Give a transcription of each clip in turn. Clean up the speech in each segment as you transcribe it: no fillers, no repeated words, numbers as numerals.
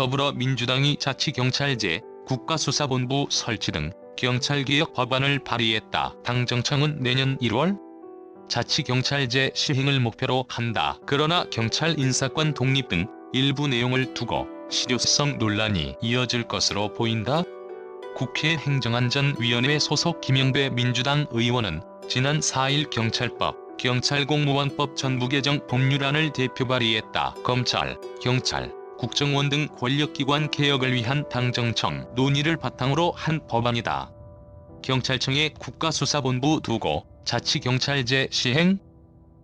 더불어민주당이 자치경찰제, 국가수사본부 설치 등 경찰개혁 법안을 발의했다. 당정청은 내년 1월 자치경찰제 시행을 목표로 한다. 그러나 경찰 인사권 독립 등 일부 내용을 두고 실효성 논란이 이어질 것으로 보인다. 국회 행정안전위원회 소속 김영배 민주당 의원은 지난 4일 경찰법, 경찰공무원법 전부 개정 법률안을 대표 발의했다. 검찰, 경찰, 국정원 등 권력기관 개혁을 위한 당정청 논의를 바탕으로 한 법안이다. 경찰청에 국가수사본부 두고 자치경찰제 시행?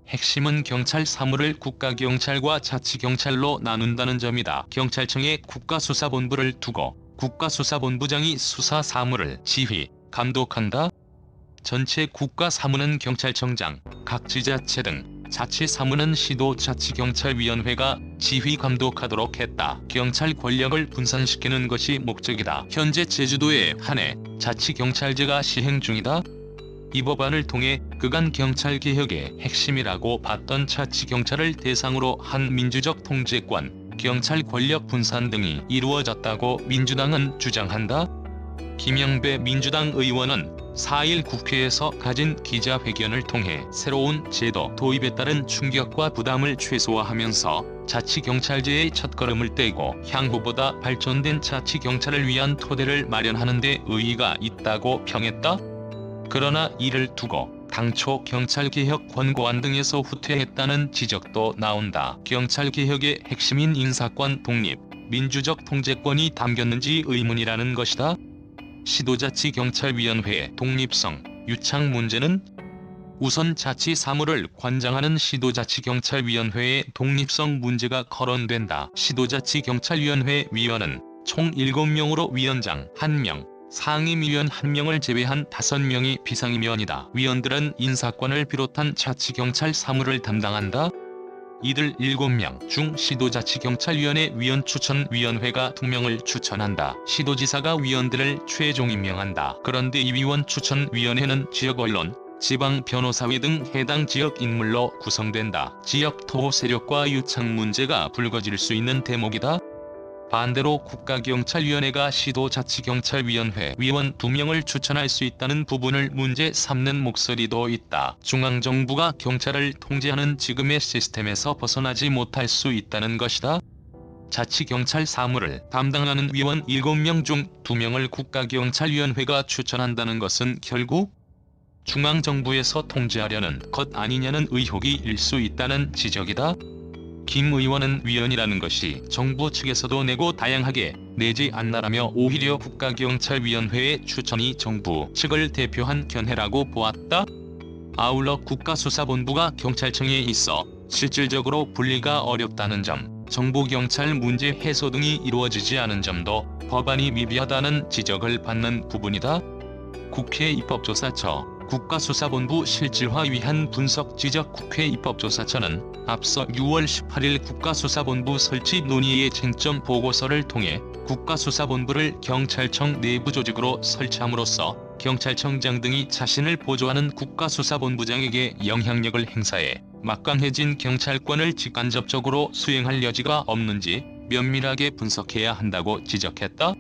핵심은 경찰 사무를 국가경찰과 자치경찰로 나눈다는 점이다. 경찰청에 국가수사본부를 두고 국가수사본부장이 수사 사무를 지휘, 감독한다. 전체 국가사무는 경찰청장, 각 지자체 등 자치사무는 시도자치경찰위원회가 지휘 감독하도록 했다. 경찰 권력을 분산시키는 것이 목적이다. 현재 제주도에 한해 자치경찰제가 시행 중이다. 이 법안을 통해 그간 경찰개혁의 핵심이라고 봤던 자치경찰을 대상으로 한 민주적 통제권, 경찰 권력 분산 등이 이루어졌다고 민주당은 주장한다. 김영배 민주당 의원은 4일 국회에서 가진 기자회견을 통해 새로운 제도 도입에 따른 충격과 부담을 최소화하면서 자치경찰제의 첫걸음을 떼고 향후보다 발전된 자치경찰을 위한 토대를 마련하는 데 의의가 있다고 평했다. 그러나 이를 두고 당초 경찰개혁 권고안 등에서 후퇴했다는 지적도 나온다. 경찰개혁의 핵심인 인사권 독립, 민주적 통제권이 담겼는지 의문이라는 것이다. 시도자치경찰위원회의 독립성, 유착 문제는 우선 자치사무를 관장하는 시도자치경찰위원회의 독립성 문제가 거론된다. 시도자치경찰위원회 위원은 총 7명으로 위원장 1명, 상임위원 1명을 제외한 5명이 비상임위원이다. 위원들은 인사권을 비롯한 자치경찰 사무를 담당한다. 이들 7명 중 시도자치경찰위원회 위원추천위원회가 2명을 추천한다. 시도지사가 위원들을 최종 임명한다. 그런데 이 위원 추천위원회는 지역 언론, 지방 변호사회 등 해당 지역 인물로 구성된다. 지역 토호 세력과 유착 문제가 불거질 수 있는 대목이다. 반대로 국가경찰위원회가 시도자치경찰위원회 위원 2명을 추천할 수 있다는 부분을 문제 삼는 목소리도 있다. 중앙정부가 경찰을 통제하는 지금의 시스템에서 벗어나지 못할 수 있다는 것이다. 자치경찰 사무를 담당하는 위원 7명 중 2명을 국가경찰위원회가 추천한다는 것은 결국 중앙정부에서 통제하려는 것 아니냐는 의혹이 일 수 있다는 지적이다. 김 의원은 위원이라는 것이 정부 측에서도 내고 다양하게 내지 않나라며 오히려 국가경찰위원회의 추천이 정부 측을 대표한 견해라고 보았다. 아울러 국가수사본부가 경찰청에 있어 실질적으로 분리가 어렵다는 점, 정보경찰 문제 해소 등이 이루어지지 않은 점도 법안이 미비하다는 지적을 받는 부분이다. 국회 입법조사처 국가수사본부 실질화 위한 분석 지적. 국회 입법조사처는 앞서 6월 18일 국가수사본부 설치 논의의 쟁점 보고서를 통해 국가수사본부를 경찰청 내부 조직으로 설치함으로써 경찰청장 등이 자신을 보조하는 국가수사본부장에게 영향력을 행사해 막강해진 경찰권을 직간접적으로 수행할 여지가 없는지 면밀하게 분석해야 한다고 지적했다.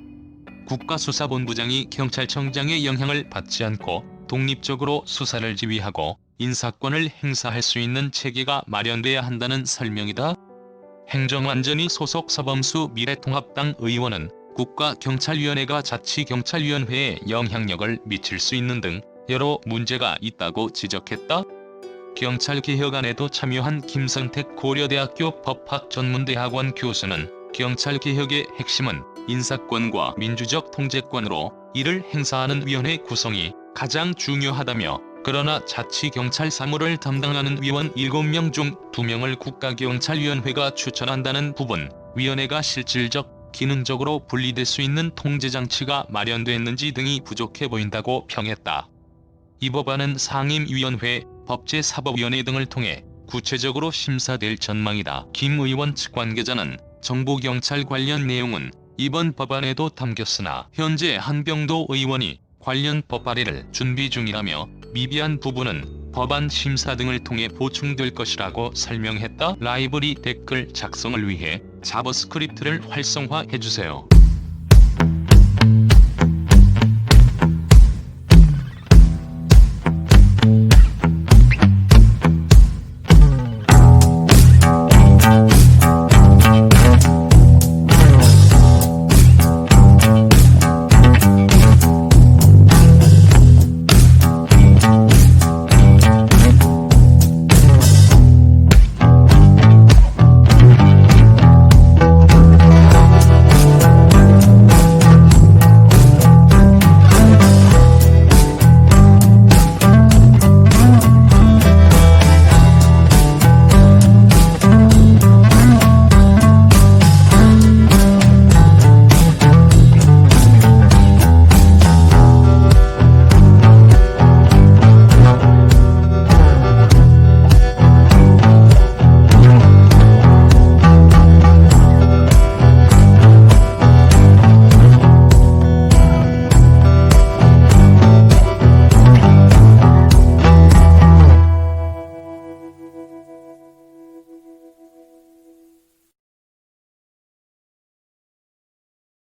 국가수사본부장이 경찰청장의 영향을 받지 않고 독립적으로 수사를 지휘하고 인사권을 행사할 수 있는 체계가 마련돼야 한다는 설명이다. 행정안전위 소속 서범수 미래통합당 의원은 국가경찰위원회가 자치경찰위원회에 영향력을 미칠 수 있는 등 여러 문제가 있다고 지적했다. 경찰개혁안에도 참여한 김성택 고려대학교 법학전문대학원 교수는 경찰개혁의 핵심은 인사권과 민주적 통제권으로 이를 행사하는 위원회 구성이 가장 중요하다며, 그러나 자치경찰 사무를 담당하는 위원 7명 중 2명을 국가경찰위원회가 추천한다는 부분, 위원회가 실질적, 기능적으로 분리될 수 있는 통제장치가 마련됐는지 등이 부족해 보인다고 평했다. 이 법안은 상임위원회, 법제사법위원회 등을 통해 구체적으로 심사될 전망이다. 김 의원 측 관계자는 정보경찰 관련 내용은 이번 법안에도 담겼으나 현재 한병도 의원이 관련 법 발의를 준비 중이라며 미비한 부분은 법안 심사 등을 통해 보충될 것이라고 설명했다. 라이브러리 댓글 작성을 위해 자바스크립트를 활성화해주세요.